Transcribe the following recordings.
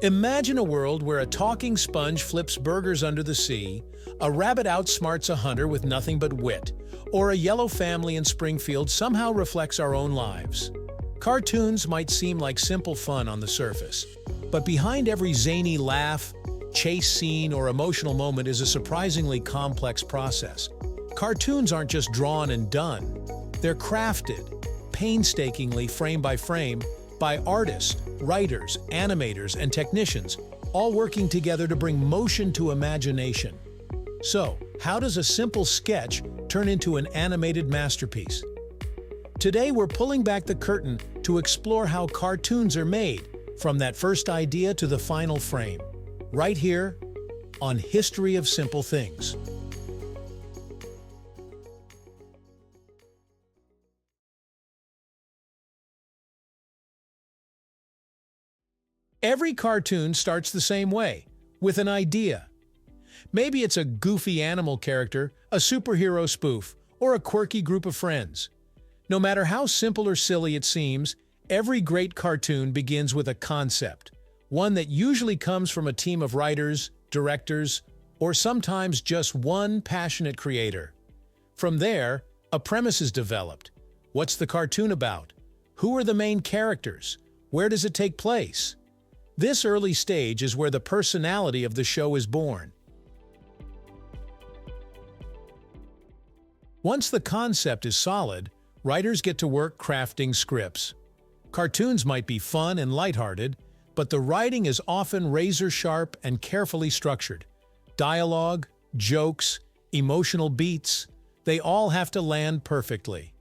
Imagine a world where a talking sponge flips burgers under the sea, a rabbit outsmarts a hunter with nothing but wit, or a yellow family in Springfield somehow reflects our own lives. Cartoons might seem like simple fun on the surface, but behind every zany laugh, chase scene, or emotional moment is a surprisingly complex process. Cartoons aren't just drawn and done. They're crafted, painstakingly frame by frame, by artists, writers, animators, and technicians, all working together to bring motion to imagination. So, how does a simple sketch turn into an animated masterpiece? Today we're pulling back the curtain to explore how cartoons are made, from that first idea to the final frame, right here on History of Simple Things. Every cartoon starts the same way, with an idea. Maybe it's a goofy animal character, a superhero spoof, or a quirky group of friends. No matter how simple or silly it seems, every great cartoon begins with a concept, one that usually comes from a team of writers, directors, or sometimes just one passionate creator. From there, a premise is developed. What's the cartoon about? Who are the main characters? Where does it take place? This early stage is where the personality of the show is born. Once the concept is solid, writers get to work crafting scripts. Cartoons might be fun and lighthearted, but the writing is often razor-sharp and carefully structured. Dialogue, jokes, emotional beats, they all have to land perfectly.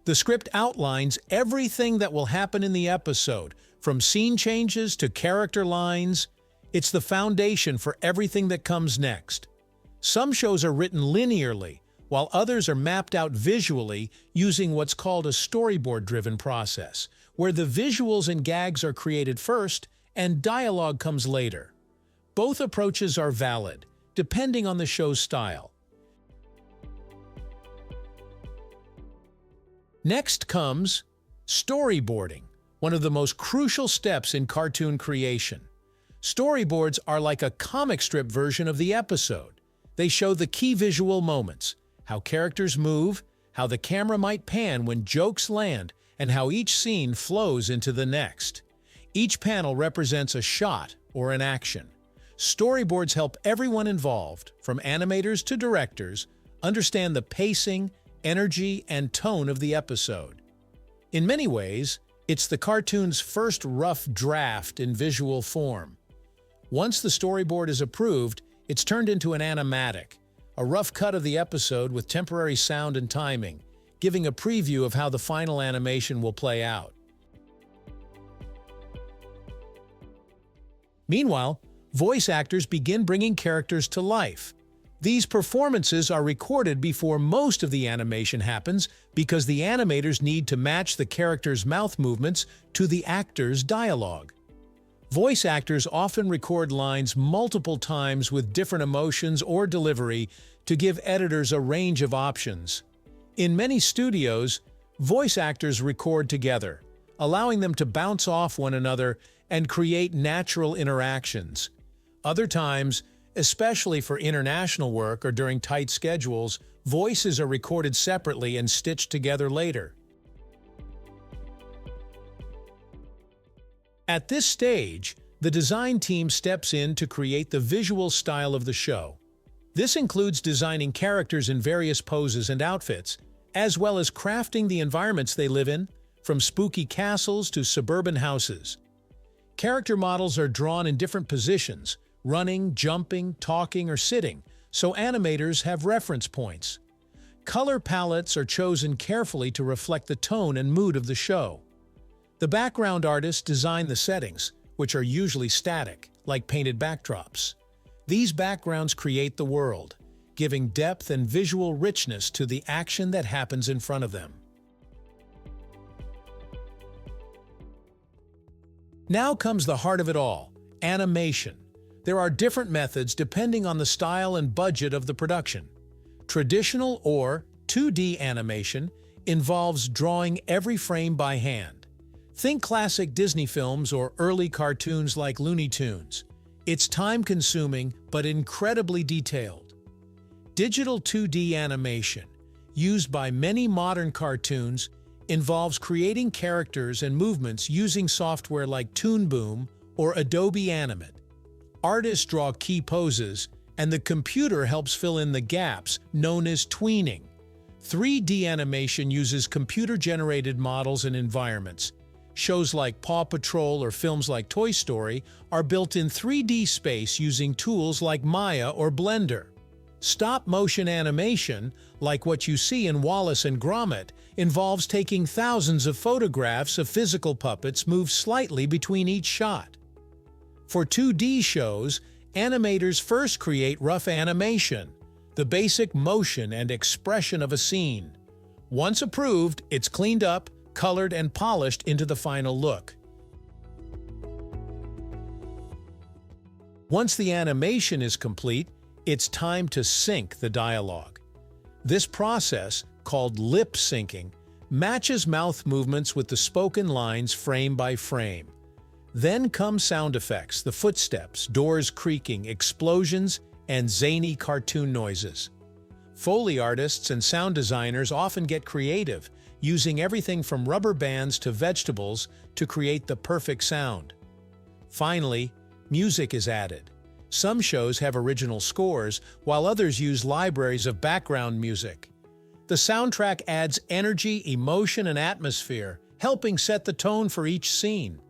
The script outlines everything that will happen in the episode, from scene changes to character lines. It's the foundation for everything that comes next. Some shows are written linearly, while others are mapped out visually using what's called a storyboard-driven process, where the visuals and gags are created first and dialogue comes later. Both approaches are valid, depending on the show's style. Next comes storyboarding, one of the most crucial steps in cartoon creation. Storyboards are like a comic strip version of the episode. They show the key visual moments, how characters move, how the camera might pan when jokes land, and how each scene flows into the next. Each panel represents a shot or an action. Storyboards help everyone involved, from animators to directors, understand the pacing, energy, and tone of the episode. In many ways, it's the cartoon's first rough draft in visual form. Once the storyboard is approved, it's turned into an animatic, a rough cut of the episode with temporary sound and timing, giving a preview of how the final animation will play out. Meanwhile, voice actors begin bringing characters to life. These performances are recorded before most of the animation happens because the animators need to match the character's mouth movements to the actor's dialogue. Voice actors often record lines multiple times with different emotions or delivery to give editors a range of options. In many studios, voice actors record together, allowing them to bounce off one another and create natural interactions. Other times, especially for international work or during tight schedules, voices are recorded separately and stitched together later. At this stage, the design team steps in to create the visual style of the show. This includes designing characters in various poses and outfits, as well as crafting the environments they live in, from spooky castles to suburban houses. Character models are drawn in different positions, running, jumping, talking, or sitting, so animators have reference points. Color palettes are chosen carefully to reflect the tone and mood of the show. The background artists design the settings, which are usually static, like painted backdrops. These backgrounds create the world, giving depth and visual richness to the action that happens in front of them. Now comes the heart of it all, animation. There are different methods depending on the style and budget of the production. Traditional or 2D animation involves drawing every frame by hand. Think classic Disney films or early cartoons like Looney Tunes. It's time-consuming but incredibly detailed. Digital 2D animation, used by many modern cartoons, involves creating characters and movements using software like Toon Boom or Adobe Animate. Artists draw key poses, and the computer helps fill in the gaps, known as tweening. 3D animation uses computer-generated models and environments. Shows like Paw Patrol or films like Toy Story are built in 3D space using tools like Maya or Blender. Stop-motion animation, like what you see in Wallace and Gromit, involves taking thousands of photographs of physical puppets move slightly between each shot. For 2D shows, animators first create rough animation, the basic motion and expression of a scene. Once approved, it's cleaned up, colored, and polished into the final look. Once the animation is complete, it's time to sync the dialogue. This process, called lip syncing, matches mouth movements with the spoken lines frame by frame. Then come sound effects, the footsteps, doors creaking, explosions, and zany cartoon noises. Foley artists and sound designers often get creative, using everything from rubber bands to vegetables to create the perfect sound. Finally, music is added. Some shows have original scores, while others use libraries of background music. The soundtrack adds energy, emotion, and atmosphere, helping set the tone for each scene.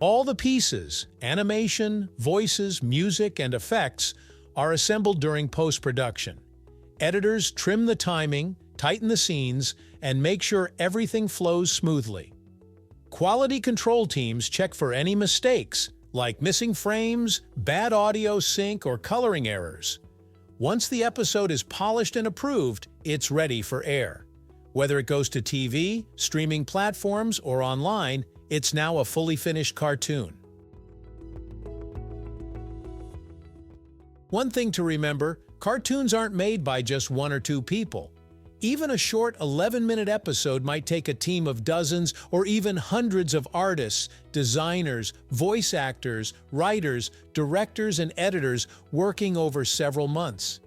All the pieces, animation, voices, music, and effects, are assembled during post-production. Editors trim the timing, tighten the scenes, and make sure everything flows smoothly. Quality control teams check for any mistakes, like missing frames, bad audio sync, or coloring errors. Once the episode is polished and approved, it's ready for air. Whether it goes to TV, streaming platforms, or online, it's now a fully finished cartoon. One thing to remember, cartoons aren't made by just one or two people. Even a short 11-minute episode might take a team of dozens or even hundreds of artists, designers, voice actors, writers, directors, and editors working over several months.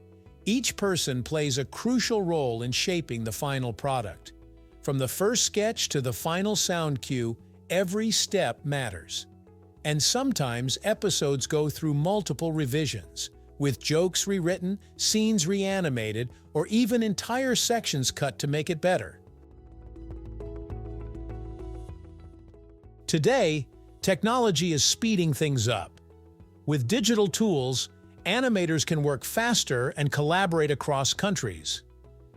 Each person plays a crucial role in shaping the final product. From the first sketch to the final sound cue, every step matters. And sometimes episodes go through multiple revisions, with jokes rewritten, scenes reanimated, or even entire sections cut to make it better. Today, technology is speeding things up. With digital tools, animators can work faster and collaborate across countries.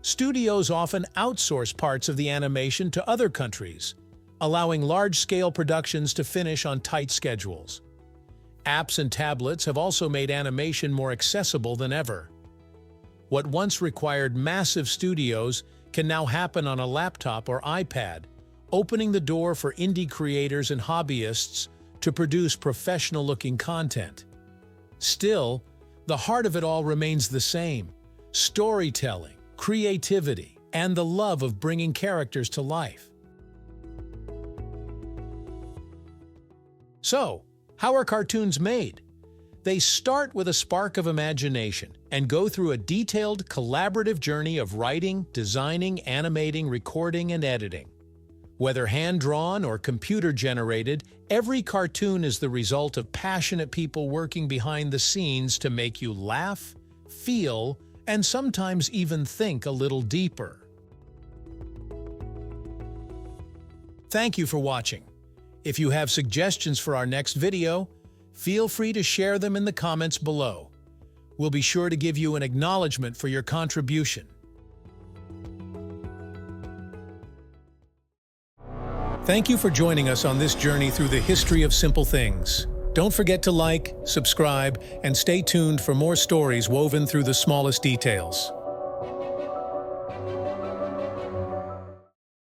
Studios often outsource parts of the animation to other countries, allowing large-scale productions to finish on tight schedules. Apps and tablets have also made animation more accessible than ever. What once required massive studios can now happen on a laptop or iPad, opening the door for indie creators and hobbyists to produce professional-looking content. Still, the heart of it all remains the same: storytelling, creativity, and the love of bringing characters to life. So, how are cartoons made? They start with a spark of imagination and go through a detailed, collaborative journey of writing, designing, animating, recording, and editing. Whether hand-drawn or computer-generated, every cartoon is the result of passionate people working behind the scenes to make you laugh, feel, and sometimes even think a little deeper. Thank you for watching. If you have suggestions for our next video, feel free to share them in the comments below. We'll be sure to give you an acknowledgement for your contribution. Thank you for joining us on this journey through the history of simple things. Don't forget to like, subscribe, and stay tuned for more stories woven through the smallest details.